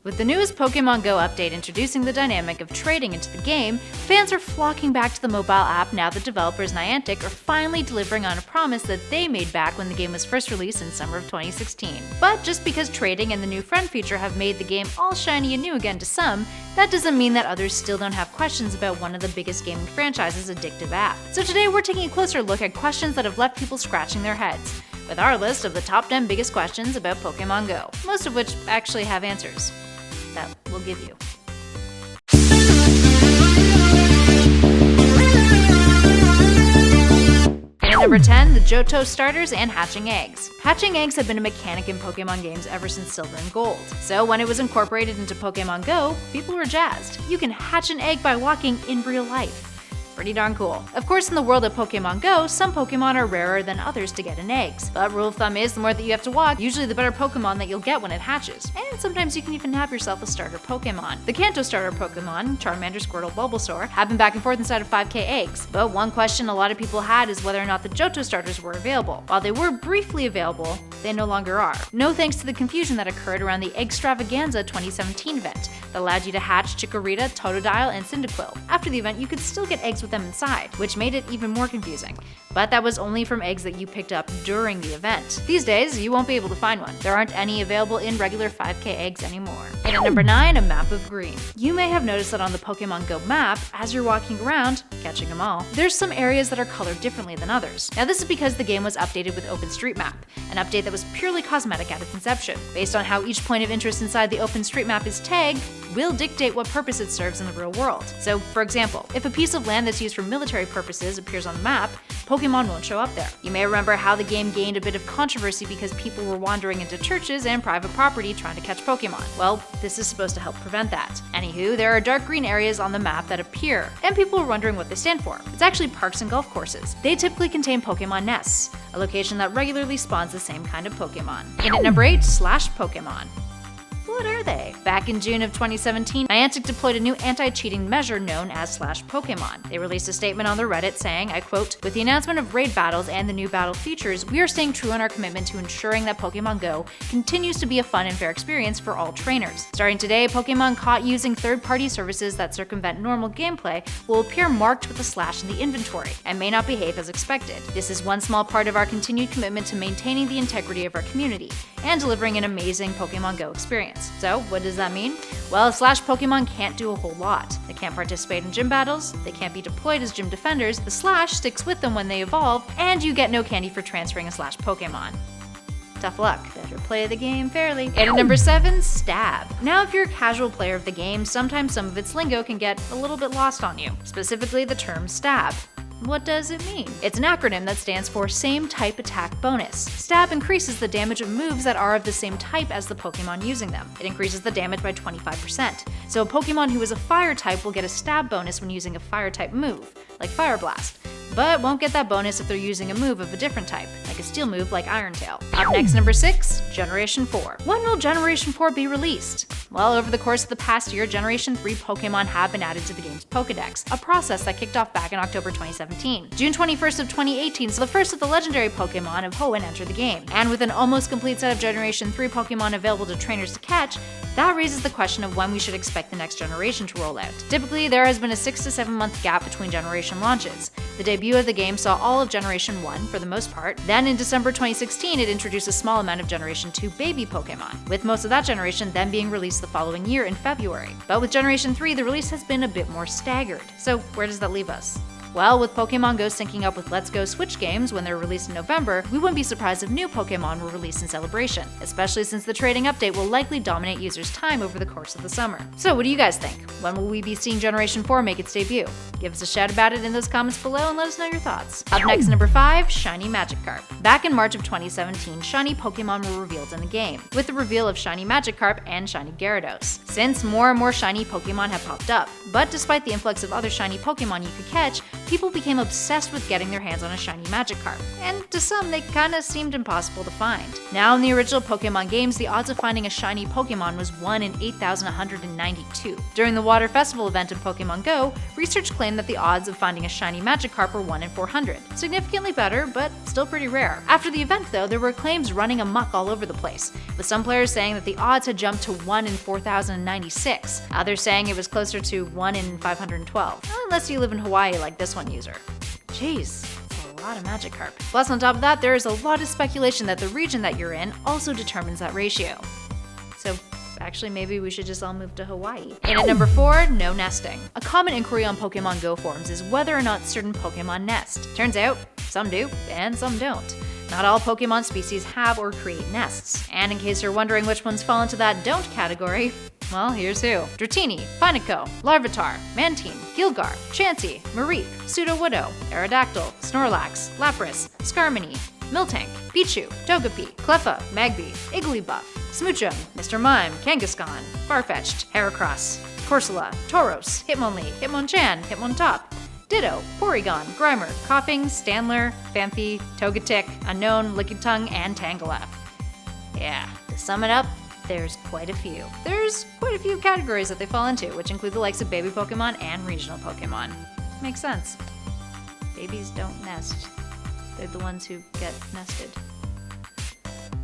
With the newest Pokemon Go update introducing the dynamic of trading into the game, fans are flocking back to the mobile app now that developers Niantic are finally delivering on a promise that they made back when the game was first released in summer of 2016. But just because trading and the new friend feature have made the game all shiny and new again to some, that doesn't mean that others still don't have questions about one of the biggest gaming franchises' addictive app. So today we're taking a closer look at questions that have left people scratching their heads, with our list of the top 10 biggest questions about Pokemon Go, most of which actually have answers that we'll give you. At number 10, the JOHTO starters and hatching eggs. Hatching eggs have been a mechanic in Pokemon games ever since Silver and Gold. So when it was incorporated into Pokemon Go, people were jazzed. You can hatch an egg by walking in real life. Pretty darn cool. Of course, in the world of Pokemon Go, some Pokemon are rarer than others to get in eggs. But rule of thumb is, the more that you have to walk, usually the better Pokemon that you'll get when it hatches. And sometimes you can even have yourself a starter Pokemon. The Kanto starter Pokemon, Charmander, Squirtle, Bulbasaur, have been back and forth inside of 5K eggs. But one question a lot of people had is whether or not the JOHTO starters were available. While they were briefly available, they no longer are. No thanks to the confusion that occurred around the Eggstravaganza 2017 event that allowed you to hatch Chikorita, Totodile, and Cyndaquil. After the event, you could still get eggs with them inside, which made it even more confusing. But that was only from eggs that you picked up during the event. These days, you won't be able to find one. There aren't any available in regular 5K eggs anymore. And at number 9, a map of green. You may have noticed that on the Pokemon Go map, as you're walking around, catching them all, there's some areas that are colored differently than others. Now this is because the game was updated with OpenStreetMap, an update that was purely cosmetic at its inception. Based on how each point of interest inside the OpenStreetMap is tagged, will dictate what purpose it serves in the real world. So, for example, if a piece of land that's used for military purposes appears on the map, Pokemon won't show up there. You may remember how the game gained a bit of controversy because people were wandering into churches and private property trying to catch Pokemon. Well, this is supposed to help prevent that. Anywho, there are dark green areas on the map that appear, and people are wondering what they stand for. It's actually parks and golf courses. They typically contain Pokemon nests, a location that regularly spawns the same kind of Pokemon. And at number 8, Pokemon. What are they? Back in June of 2017, Niantic deployed a new anti-cheating measure known as Pokemon. They released a statement on their Reddit saying, I quote, "With the announcement of raid battles and the new battle features, we are staying true on our commitment to ensuring that Pokemon Go continues to be a fun and fair experience for all trainers. Starting today, Pokemon caught using third-party services that circumvent normal gameplay will appear marked with a slash in the inventory and may not behave as expected. This is one small part of our continued commitment to maintaining the integrity of our community and delivering an amazing Pokemon Go experience." So, what does that mean? Well, Pokemon can't do a whole lot. They can't participate in gym battles, they can't be deployed as gym defenders, the slash sticks with them when they evolve, and you get no candy for transferring a Pokemon. Tough luck. Better play the game fairly. And at number 7, Stab. Now, if you're a casual player of the game, sometimes some of its lingo can get a little bit lost on you, specifically the term Stab. What does it mean? It's an acronym that stands for Same Type Attack Bonus. Stab increases the damage of moves that are of the same type as the Pokemon using them. It increases the damage by 25%. So a Pokemon who is a fire type will get a stab bonus when using a fire type move, like Fire Blast, but won't get that bonus if they're using a move of a different type, like a steel move like Iron Tail. Up next, number 6, Generation 4. When will Generation 4 be released? Well, over the course of the past year, Generation 3 Pokemon have been added to the game's Pokedex, a process that kicked off back in October 2017. June 21st of 2018 saw the first of the legendary Pokemon of Hoenn enter the game, and with an almost complete set of Generation 3 Pokemon available to trainers to catch, that raises the question of when we should expect the next generation to roll out. Typically, there has been a 6 to 7 month gap between generation launches. The debut of the game saw all of Generation 1 for the most part. Then in December 2016, it introduced a small amount of Generation 2 baby Pokemon, with most of that generation then being released the following year in February. But with Generation 3, the release has been a bit more staggered. So where does that leave us? Well, with Pokemon Go syncing up with Let's Go Switch games when they're released in November, we wouldn't be surprised if new Pokemon were released in celebration, especially since the trading update will likely dominate users' time over the course of the summer. So what do you guys think? When will we be seeing Generation 4 make its debut? Give us a shout about it in those comments below and let us know your thoughts. Up next, number 5, Shiny Magikarp. Back in March of 2017, shiny Pokemon were revealed in the game, with the reveal of Shiny Magikarp and Shiny Gyarados. Since more and more shiny Pokemon have popped up, but despite the influx of other shiny Pokemon you could catch, people became obsessed with getting their hands on a shiny Magikarp, and to some they kinda seemed impossible to find. Now in the original Pokemon games, the odds of finding a shiny Pokemon was 1 in 8,192. During the Water Festival event in Pokemon Go, research claimed that the odds of finding a shiny Magikarp were 1 in 400. Significantly better, but still pretty rare. After the event though, there were claims running amok all over the place, with some players saying that the odds had jumped to 1 in 4,096, others saying it was closer to 1 in 512, unless you live in Hawaii like this one user. Jeez, that's a lot of Magikarp. Plus on top of that, there is a lot of speculation that the region that you're in also determines that ratio. So actually, maybe we should just all move to Hawaii. And at number 4, no nesting. A common inquiry on Pokemon Go forums is whether or not certain Pokemon nest. Turns out, some do, and some don't. Not all Pokemon species have or create nests. And in case you're wondering which ones fall into that don't category, well, here's who. Dratini, Pineco, Larvitar, Mantine, Gilgar, Chansey, Mareep, Sudowoodo, Aerodactyl, Snorlax, Lapras, Skarmory, Miltank, Pichu, Togepi, Cleffa, Magby, Igglybuff, Smoochum, Mr. Mime, Kangaskhan, Farfetch'd, Heracross, Corsola, Tauros, Hitmonlee, Hitmonchan, Hitmontop, Ditto, Porygon, Grimer, Koffing, Stanler, Phanpy, Togetic, Unknown, Lickitung, and Tangela. Yeah, to sum it up, there's quite a few. There's quite a few categories that they fall into, which include the likes of baby Pokemon and regional Pokemon. Makes sense. Babies don't nest. They're the ones who get nested.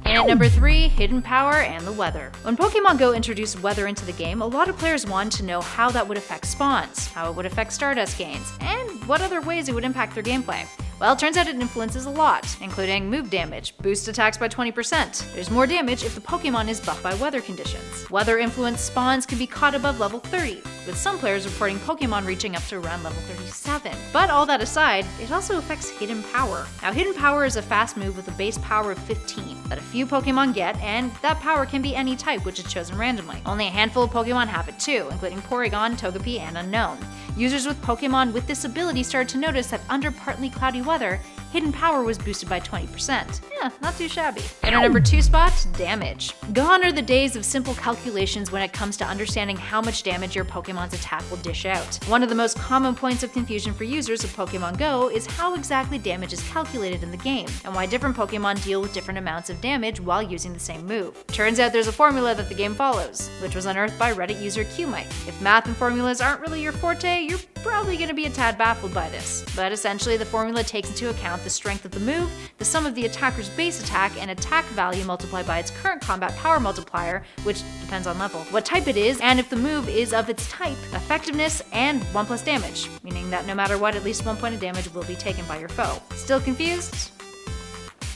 And at number 3, hidden power and the weather. When Pokemon Go introduced weather into the game, a lot of players wanted to know how that would affect spawns, how it would affect Stardust gains, and what other ways it would impact their gameplay. Well, it turns out it influences a lot, including move damage, boost attacks by 20%. There's more damage if the Pokemon is buffed by weather conditions. Weather-influenced spawns can be caught above level 30, with some players reporting Pokemon reaching up to around level 37. But all that aside, it also affects hidden power. Now, hidden power is a fast move with a base power of 15 that a few Pokemon get, and that power can be any type, which is chosen randomly. Only a handful of Pokemon have it too, including Porygon, Togepi, and Unknown. Users with Pokemon with this ability started to notice that under partly cloudy weather, hidden power was boosted by 20%. Yeah, not too shabby. In our number 2 spot, damage. Gone are the days of simple calculations when it comes to understanding how much damage your Pokemon's attack will dish out. One of the most common points of confusion for users of Pokemon Go is how exactly damage is calculated in the game, and why different Pokemon deal with different amounts of damage while using the same move. Turns out there's a formula that the game follows, which was unearthed by Reddit user QMike. If math and formulas aren't really your forte, you're probably going to be a tad baffled by this. But essentially, the formula takes into account the strength of the move, the sum of the attacker's base attack and attack value multiplied by its current combat power multiplier, which depends on level, what type it is, and if the move is of its type, effectiveness, and 1+ damage, meaning that no matter what, at least 1 point of damage will be taken by your foe. Still confused?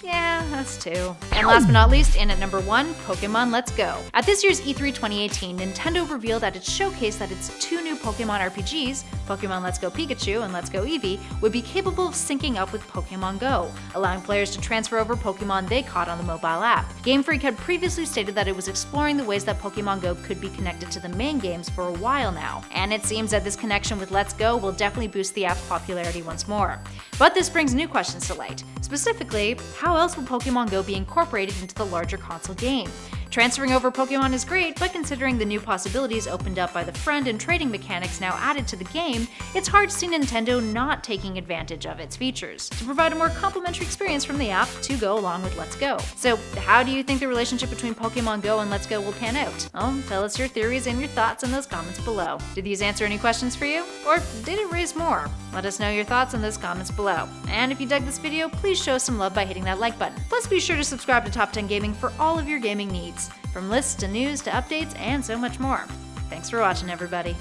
Yeah, us too. And last but not least, in at number 1, Pokemon Let's Go. At this year's E3 2018, Nintendo revealed at its showcase that its 2 new Pokemon RPGs, Pokemon Let's Go Pikachu and Let's Go Eevee, would be capable of syncing up with Pokemon Go, allowing players to transfer over Pokemon they caught on the mobile app. Game Freak had previously stated that it was exploring the ways that Pokemon Go could be connected to the main games for a while now, and it seems that this connection with Let's Go will definitely boost the app's popularity once more. But this brings new questions to light. Specifically, how else will Pokemon Go be incorporated into the larger console game? Transferring over Pokemon is great, but considering the new possibilities opened up by the friend and trading mechanics now added to the game, it's hard to see Nintendo not taking advantage of its features to provide a more complimentary experience from the app to go along with Let's Go. So how do you think the relationship between Pokemon Go and Let's Go will pan out? Oh, tell us your theories and your thoughts in those comments below. Did these answer any questions for you? Or did it raise more? Let us know your thoughts in those comments below. And if you dug this video, please show us some love by hitting that like button. Plus be sure to subscribe to Top 10 Gaming for all of your gaming needs, from lists to news to updates and so much more. Thanks for watching, everybody.